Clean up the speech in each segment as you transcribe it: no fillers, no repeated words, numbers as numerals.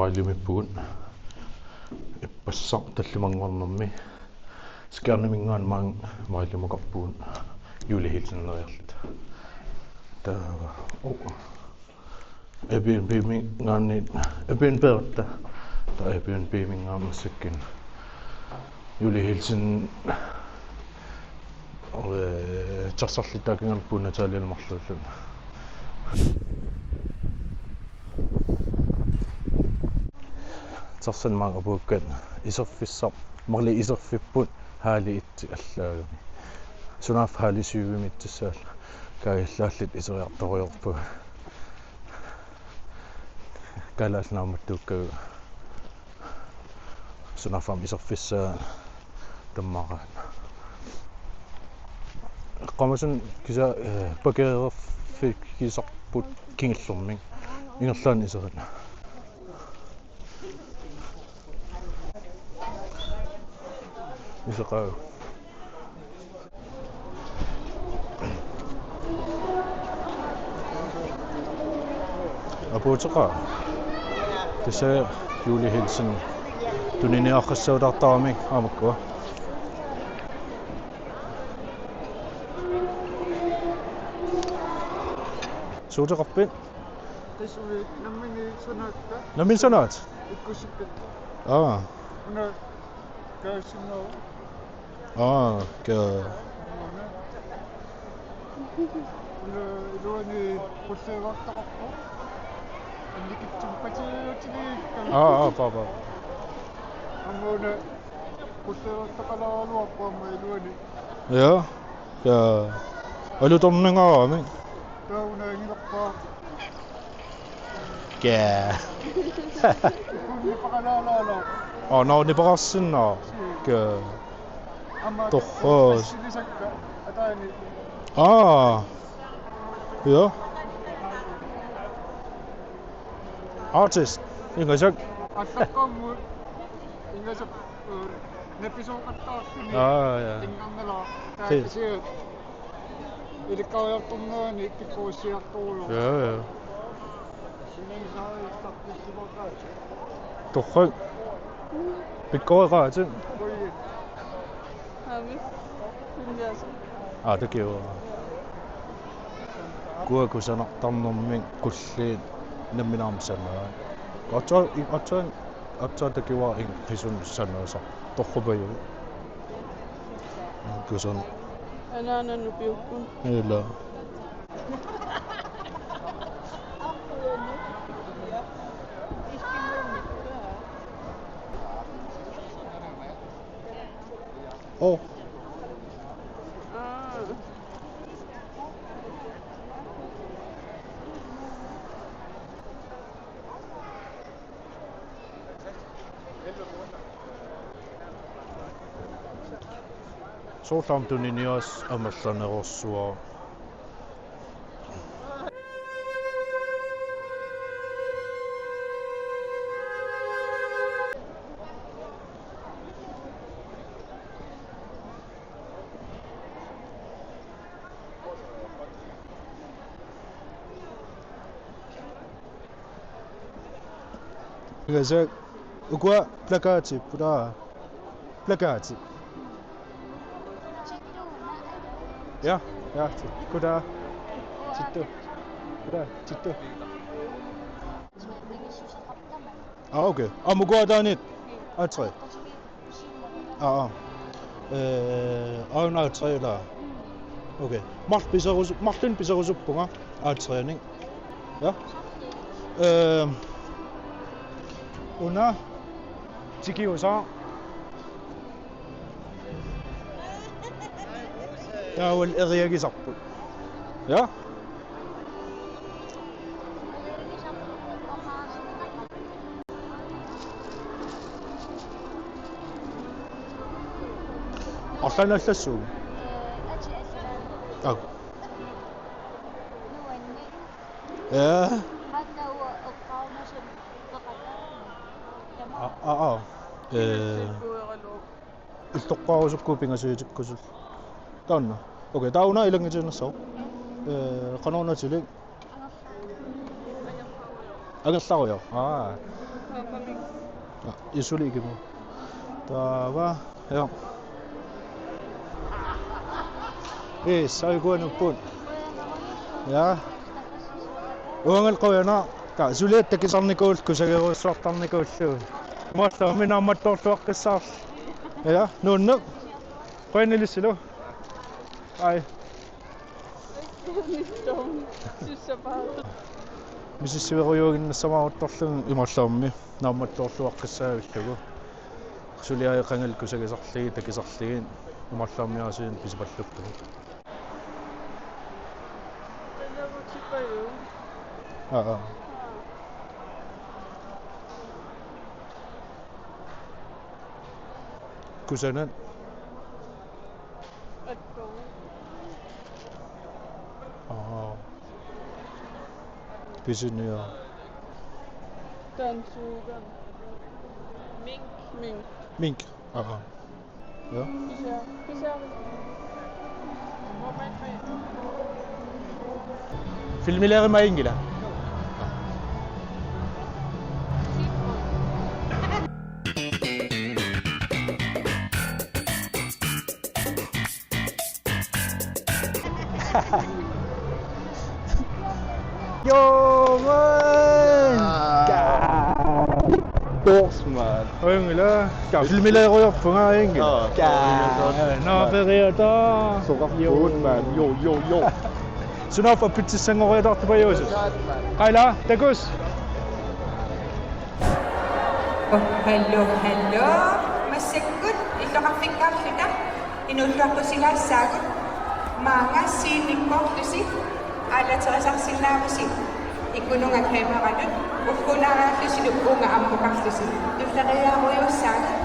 маалимиппугут иппассар таллимангорнэрми скиарнимингаан маан маалимукарпугут юлихилсиннериарлут таава Airbnb mingaanniit Airbnb-erta ta Airbnb mingaamassakkin юлихилсин тарсарлитаакингарпуна таалиалмарлууллу тарсан маапууккат исерфиссар марли исерфиппут хаали итти аллаагами сунаф хаали сювимитсаал каиллааллит исериарториорпу калаалнааматтууккагу сунафам исерфиссаа таммараат qamasun kisa pakeererfikisarput kingillorming ingerlaan iserit iseqaa apuuteqa tisa julihilsen tuniniaqassautartaramik aamakkua suuteqarpit tasui nammini sanaatta namin sanaat ikkusukkat una kaasino ka una iluani qusseevartaqarpu annikittum patiutini papa amuna qusseevartaqalaaluarpu amma iluani ja ka alutorningaarami tauna ngilaqpaa Nipaqalaalaala no nipararsinna ka torros silisakka ataani ja artist ingasak attaqammu ingasak nepisoqattaartuni ja ingangala taasiat ilikkaajortornerani tikkuussiartoru ja torrak pikkoeqaatin takiu kuakusanartarnermik kulliit namminaarmsanaa atsa takiwa ing qisun sannaasa torrupaju kusan anananu piukkun ila soorlaam tuninias amallanерorsuа Gazak ukwa plakati pura plakati ja kuda cittu kuda cittu okay amugwa danit atre auna atre la okay martin pisarusuppunga atrening ja una chikiusa taawal eriagisarpu ja arlanallassuug ja iltoqqaarusukku pingasuutikkusul taanna okay tauna ilangitinerso qanornatilik angerlaruyor isuligimo. Tava. Ja. Sai kuonuppun. Ja. Uangal qoyana ka suliattakisarnikuul kusageruissuartarnikuullugu. Molla minna mattorluaqqissaar. Ja, nunnu. Qoyanilisulu. Ai. Misissiverujuuginnassamaavuttorlugu imarlaummi naammattorluaqqissaavillugu. Suliaeqangal kusagesarligi takisarligin imarlaummiaasiin pisipalluktugu. Kusanan Pisinniä. Tän suugan. Mink. Mink. Ja. Pisar. Filmileeri mä ingilä. Yo man! Borsman. Ingilä. Ka filmileeri jorfunga ingilä. No periota. Footman. Yo. Sunafa pitsissangoritartupa Jooses. Kaila, takus. Hello. Masakut. Ito kafikafita. Inulra ko sila sagot. Mga sinikoklusi. Alat sa saksinamusi. Ikunong ang hemaranun. Ukunara ko sinubunga ang mukaklusi. Ito kaya ko yung sagot.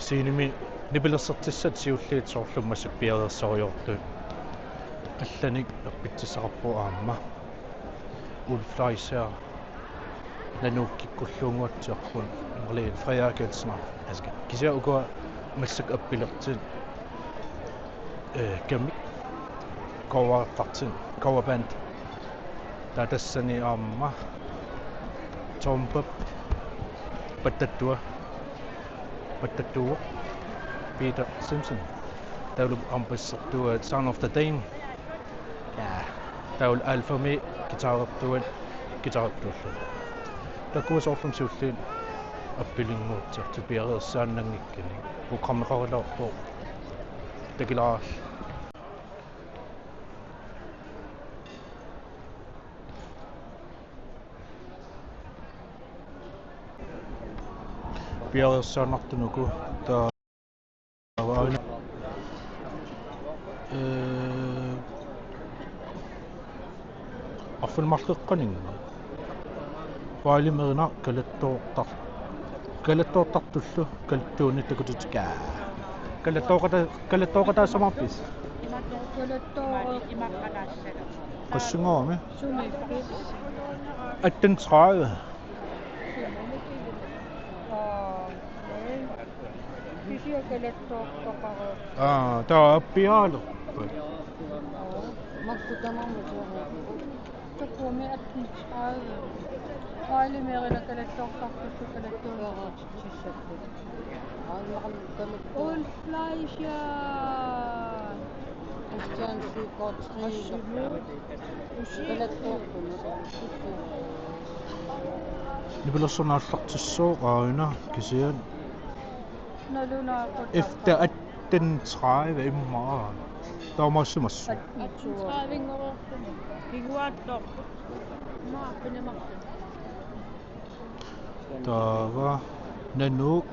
Siinimi nipilersertissat siulliit soorlummassuk piarersoriortuut. Qallanik appitsissaqarpu aamma. Ulflaiser nanuukkikkulluunguatsiarpun Marlene Frejakensner. Aska kisia ukua massak appilertin kamik coverband tatassani aamma Tompop Patattua Peter Simpson taulu ampassertua Son of the Dane taul alfami guitartuat takuusorlum suulliin appilinguutsa tupiareersaannangikkani programmeqarularpo takilaarall piarerssaanartunuku taavaana арфилмарлеққанинга паалимерина калаттоортартуллу калттууни такутутикаа калаттоқатаассамарпис qassungormi 18 taa appiaalo nipilersornaallartissooqauna kisian efter 18:30 immaa taamaassumassu taava nanuk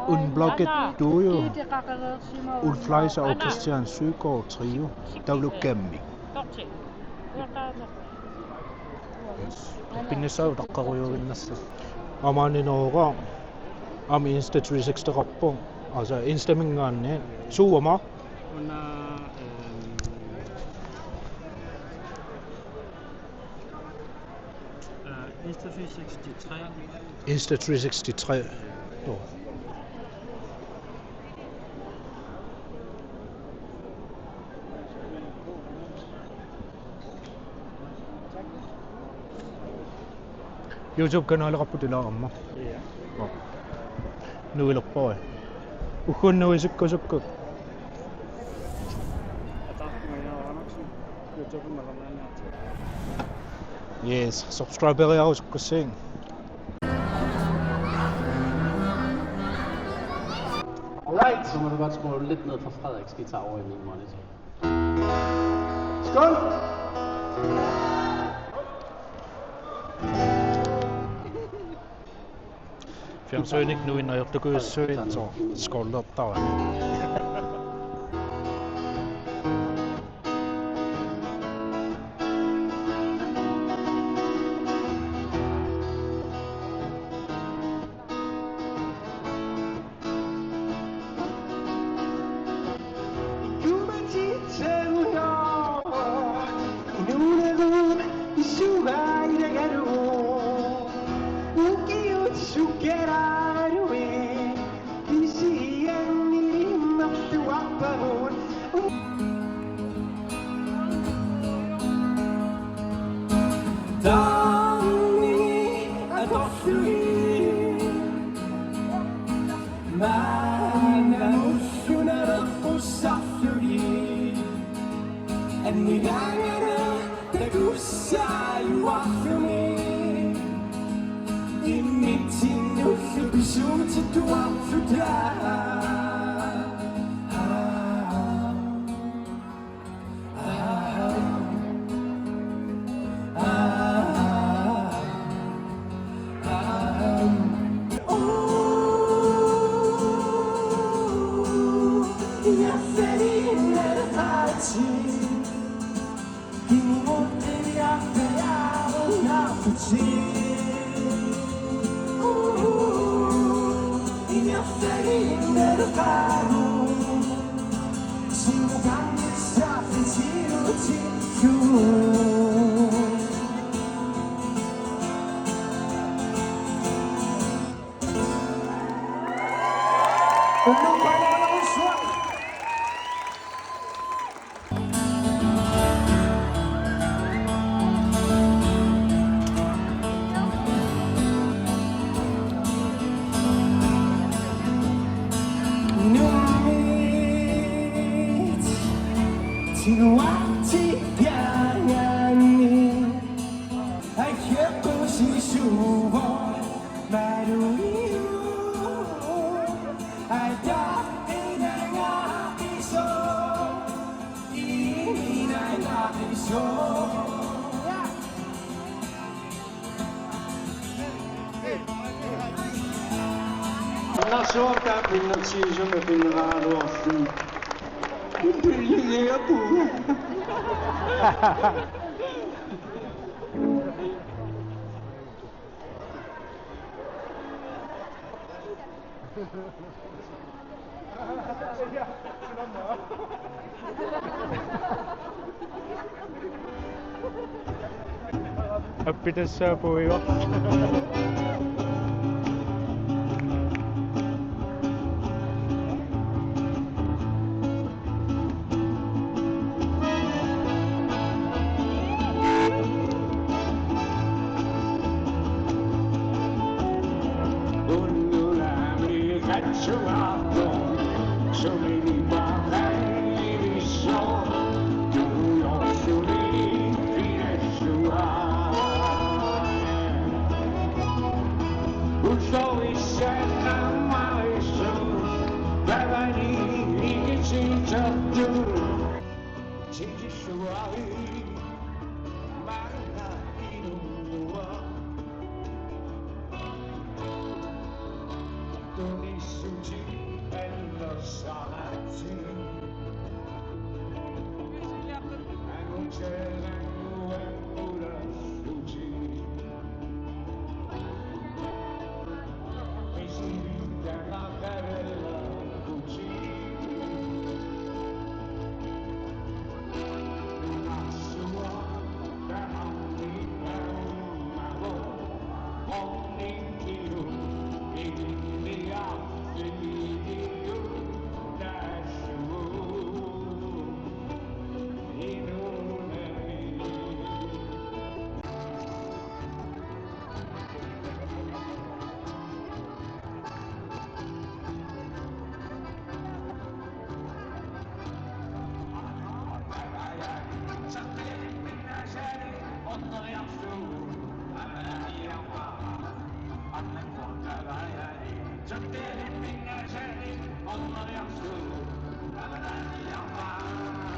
unblocket duo Ulf Leiser og Christian Søgaard trio tavlukkammi pinnisau taqqarujuginnassa amaninooqa am insta 360 rappung altså indstemmingaanni suuma Insta 363 då. YouTube-kanaali qapputilaaqamma. Nuilerpoi. Ukkunnuisukkusukku. Yes, subscriberiarusukkussiin. Alright, så må du godt skrue lidt ned for Frederiks guitar over i min monitor. Skål! Fjernsynet nu innan jag tog ut söjt så skållde där. Anna sorta pinna ucciso e pinna rosso. Il figlio pure. Appi tässä poi jo.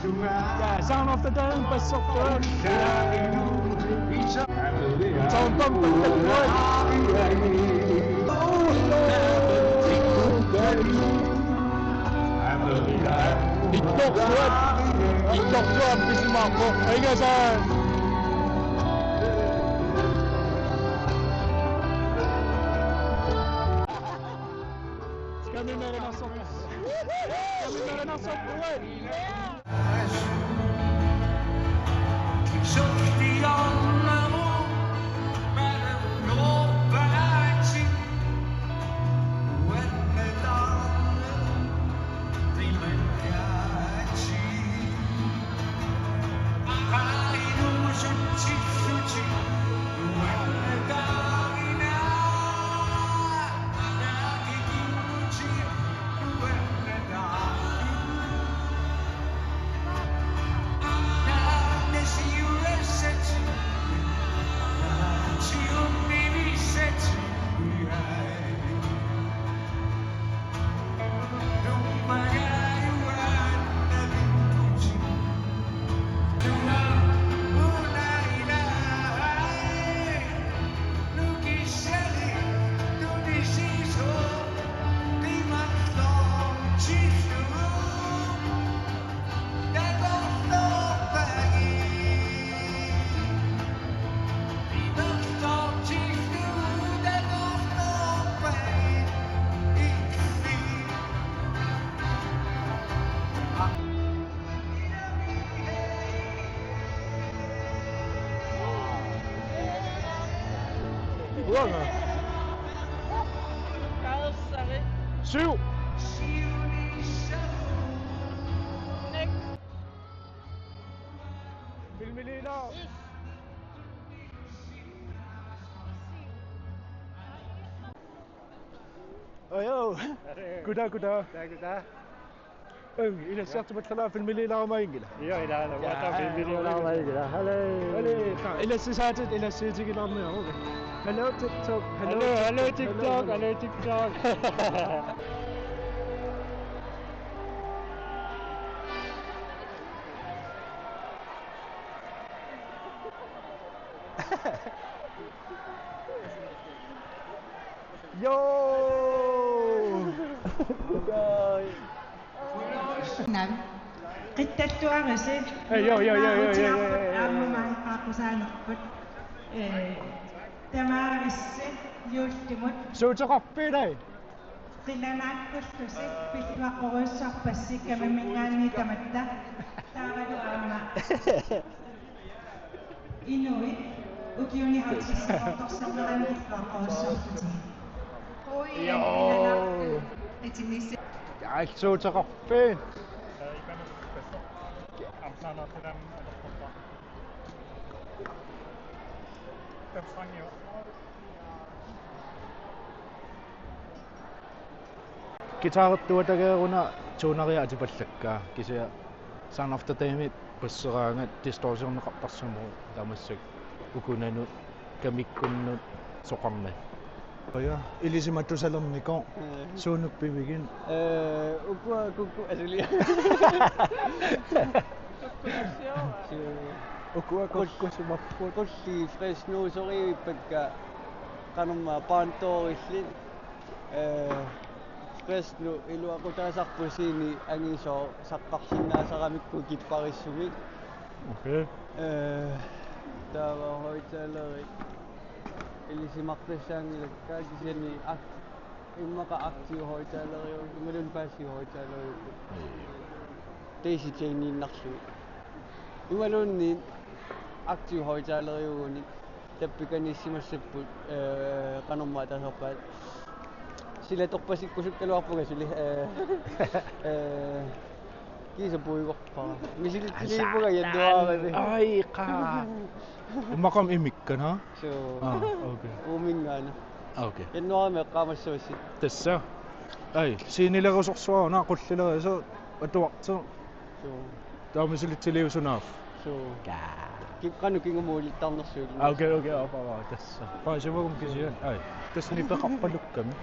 Yeah, sound of the dome, best of the earth. Sound of the TikTok tuan bisi mampu. Hey guys, kami meron ang sopas. Kami meron ang sopas. Syv. Filmelina. Ayo. Kuda. إلى سيارة مثلا في المليلة وما ينقله. إيه لا وقتها في المليلة وما ينقله. إلى سيساتد إلى سيتي كده أمي. هلو تيك توك. هلو تيك توك. Yo! Nam. Qittattuarisi. Joo. Aamumaaqaqusaanерput. Tamaarisse yuultimut. Suutaqarpiilai. Qilanaaqullusi pilluaqorussarpassi kamammingaanni tamatta. Taavalu aama. Inuit ukiuni hautissaqortorsannerani pilluaqorussarputi. Joo. Etimisse. Suutaqarpiin. Gitaartuatageeruna tuunaria atipallakkaa kisia saanartataimit passeraangat distorsiorneqartarsumu tamassuk ukunanut kamikkunnut soqarnat ja ilisimattusalerniko suunuppimigin Ukku asuli. ukua kokkusumapput Kulli fresno soripakka kanumma pantoorillin fresno iluaqutaasarpusiini angiso saqqarsinnaasaqamikku kitparissumik okay taava hoitaleri ilisimartassaangilakka kisani immaqa aktiv hoitaleri imalun passiv hoitaleri teisitsainiinnarlu imalunni aktiv hoitaleri tappikanissimassapput qanumma tasorpaat sila torpasikkusukkaluarpuga suli kiisa puigorpara misilitiliipuga yanduaarasi ai qa maqam imikkana so okay umingaana okay yanduaarami eqqaamassuassit tassa ai siinilerusorsuaruna qullileriso atuartu so taamisilitiliusunaaf so kiqqanu kingamuulittarnersuuk okay apara tassa paasimakum kisian ai tassni peqarpalukkami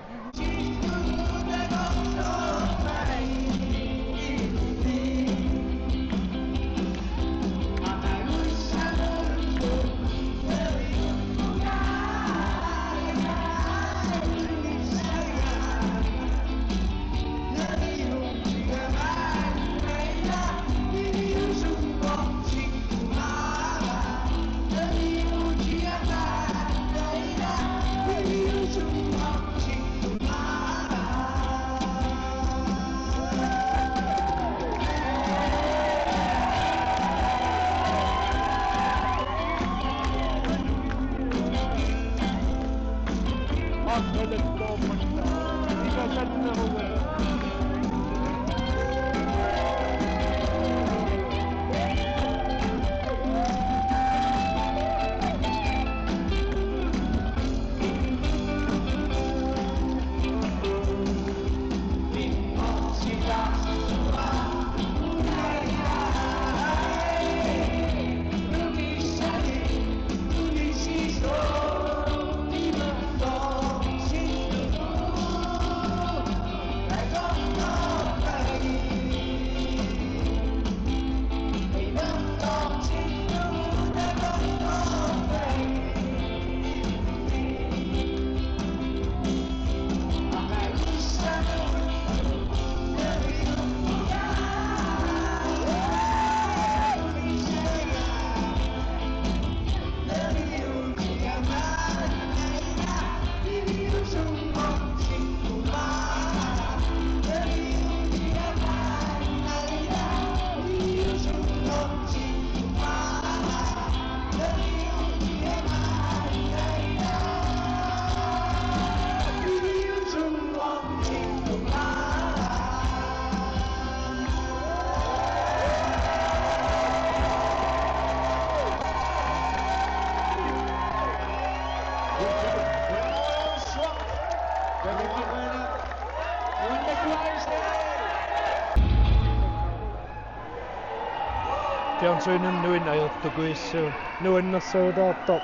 Tiansuinun nuin ajuttukuissuun nuinnersuutaartor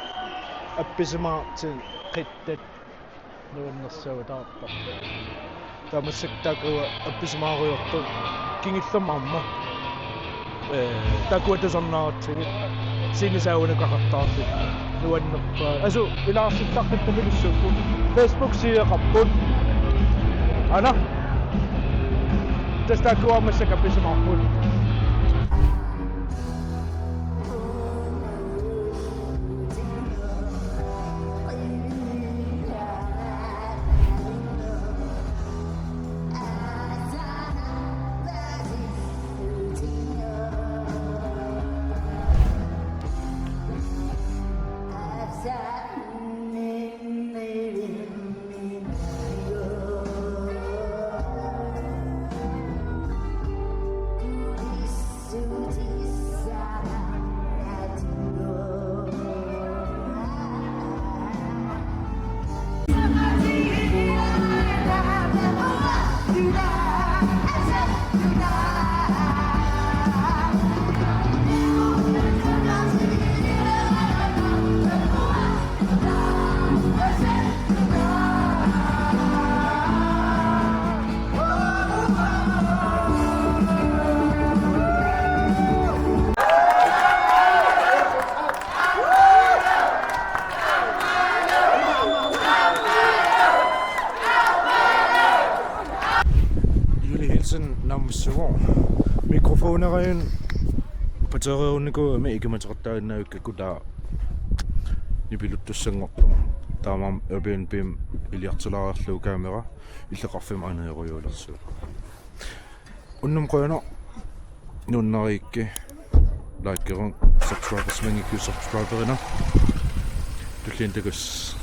appisimaartin qittat nuinnersuutaartor tamassaktaqua appisimaaruyortu kingillermarma takuatasornaarutsigi sinisaaunaqaqartaarlu nuannerpaa asu ilaarsittaqqittamilissukku Facebook siaqarput ana tästä Kuomassa pisa mahpun. Namsuo mikrofonerin patereunniku me ikamatertaannaukka kuta nipiluttussangortu taamam Airbnb iliartulaarlu kamera illeqarfim aneerujuulersuut unnum qoyana nunnariikki laikkerun subscribers mangikku subscriberina tulliintakus